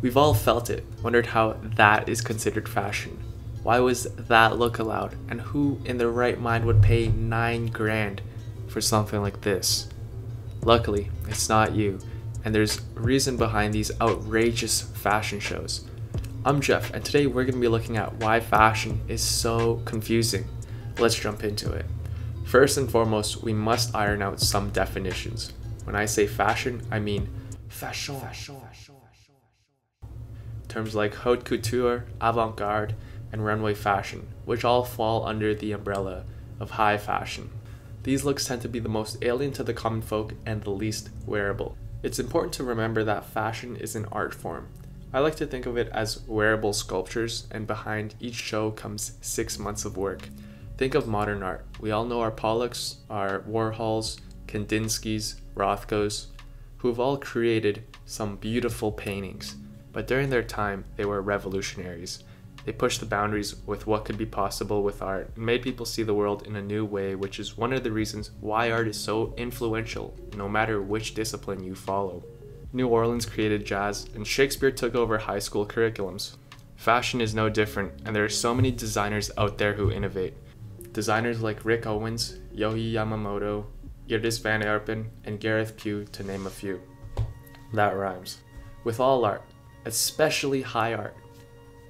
We've all felt it, wondered how that is considered fashion. Why was that look allowed? And who in their right mind would pay 9 grand for something like this? Luckily, it's not you, and there's reason behind these outrageous fashion shows. I'm Jeff, and today we're going to be looking at why fashion is so confusing. Let's jump into it. First and foremost, we must iron out some definitions. When I say fashion, I mean fashion. Terms like haute couture, avant-garde, and runway fashion, which all fall under the umbrella of high fashion. These looks tend to be the most alien to the common folk and the least wearable. It's important to remember that fashion is an art form. I like to think of it as wearable sculptures, and behind each show comes 6 months of work. Think of modern art. We all know our Pollocks, our Warhols, Kandinskys, Rothkos, who have all created some beautiful paintings. But during their time, they were revolutionaries. They pushed the boundaries with what could be possible with art and made people see the world in a new way, which is one of the reasons why art is so influential, no matter which discipline you follow. New Orleans created jazz, and Shakespeare took over high school curriculums. Fashion is no different, and there are so many designers out there who innovate. Designers like Rick Owens, Yohji Yamamoto, Iris van Herpen, and Gareth Pugh, to name a few. That rhymes. With all art, especially high art,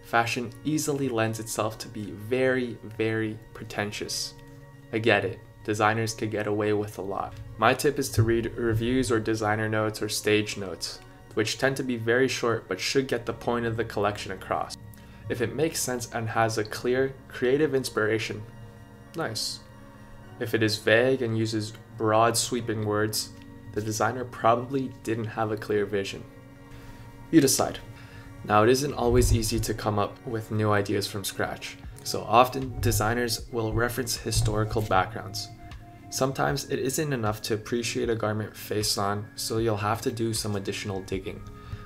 fashion easily lends itself to be very, very pretentious. I get it. Designers could get away with a lot. My tip is to read reviews or designer notes or stage notes, which tend to be very short but should get the point of the collection across. If it makes sense and has a clear, creative inspiration, nice. If it is vague and uses broad, sweeping words, the designer probably didn't have a clear vision. You decide. Now, it isn't always easy to come up with new ideas from scratch, so often designers will reference historical backgrounds. Sometimes it isn't enough to appreciate a garment face on, so you'll have to do some additional digging.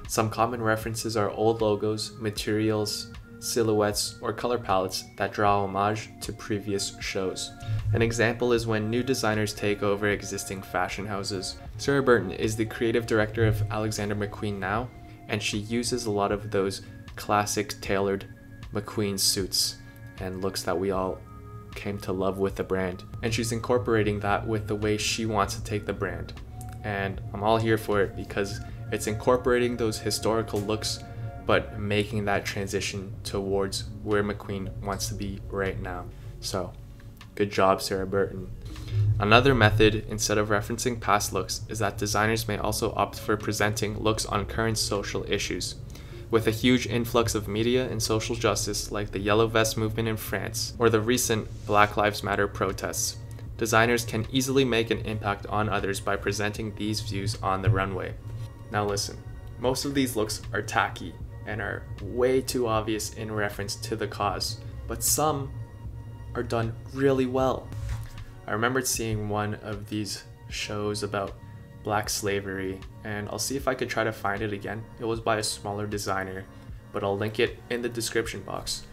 Some common references are old logos, materials, silhouettes, or color palettes that draw homage to previous shows. An example is when new designers take over existing fashion houses. Sarah Burton is the creative director of Alexander McQueen now, and she uses a lot of those classic tailored McQueen suits and looks that we all came to love with the brand. And she's incorporating that with the way she wants to take the brand. And I'm all here for it because it's incorporating those historical looks but making that transition towards where McQueen wants to be right now. So, good job, Sarah Burton. Another method, instead of referencing past looks, is that designers may also opt for presenting looks on current social issues. With a huge influx of media and social justice like the Yellow Vest movement in France or the recent Black Lives Matter protests, designers can easily make an impact on others by presenting these views on the runway. Now listen, most of these looks are tacky and are way too obvious in reference to the cause, but some are done really well. I remembered seeing one of these shows about black slavery, and I'll see if I could try to find it again. It was by a smaller designer, but I'll link it in the description box,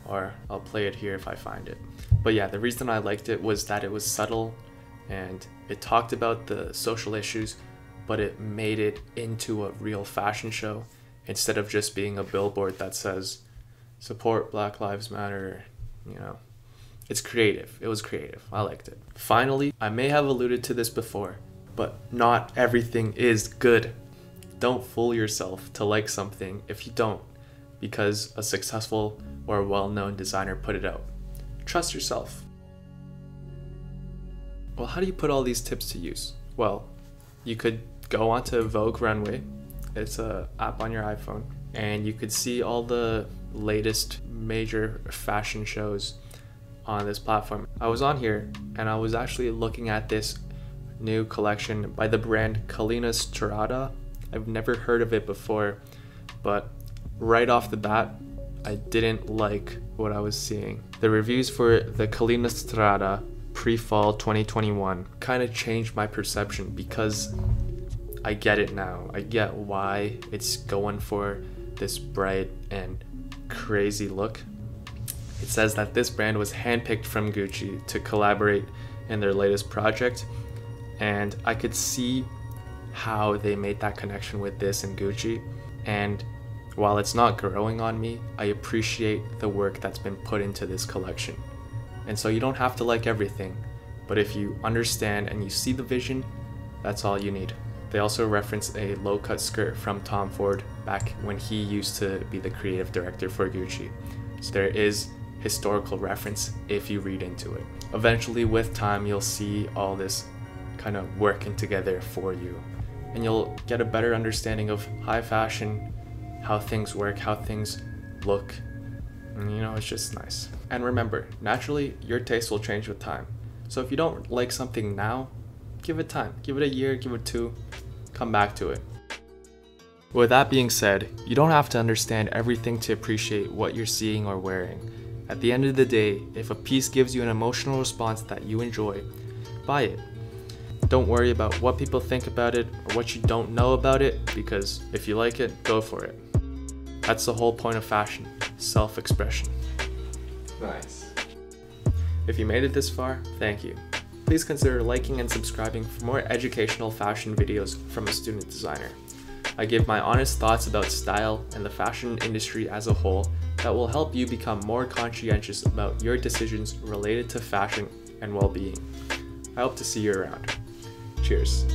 or I'll play it here if I find it. But yeah, the reason I liked it was that it was subtle and it talked about the social issues, but it made it into a real fashion show instead of just being a billboard that says support Black Lives Matter, you know. It's creative. It was creative. I liked it. Finally, I may have alluded to this before, but not everything is good. Don't fool yourself to like something if you don't, because a successful or well-known designer put it out. Trust yourself. Well, how do you put all these tips to use? Well, you could go onto Vogue Runway. It's an app on your iPhone, and you could see all the latest major fashion shows on this platform. I was on here and I was actually looking at this new collection by the brand Collina Strada. I've never heard of it before, but right off the bat, I didn't like what I was seeing. The reviews for the Collina Strada pre-fall 2021 kind of changed my perception because I get it now. I get why it's going for this bright and crazy look. It says that this brand was handpicked from Gucci to collaborate in their latest project, and I could see how they made that connection with this and Gucci, and While it's not growing on me, I appreciate the work that's been put into this collection. And so you don't have to like everything, but if you understand and you see the vision, that's all you need. They also reference a low-cut skirt from Tom Ford back when he used to be the creative director for Gucci. So there is historical reference if you read into it. Eventually, with time, you'll see all this kind of working together for you, and you'll get a better understanding of high fashion, how things work, how things look, and it's just nice. And remember, naturally, your taste will change with time. So if you don't like something now, give it time. Give it a year, give it 2, come back to it. With that being said, you don't have to understand everything to appreciate what you're seeing or wearing. At the end of the day, if a piece gives you an emotional response that you enjoy, buy it. Don't worry about what people think about it or what you don't know about it, because if you like it, go for it. That's the whole point of fashion, self-expression. Nice. If you made it this far, thank you. Please consider liking and subscribing for more educational fashion videos from a student designer. I give my honest thoughts about style and the fashion industry as a whole that will help you become more conscientious about your decisions related to fashion and well-being. I hope to see you around. Cheers.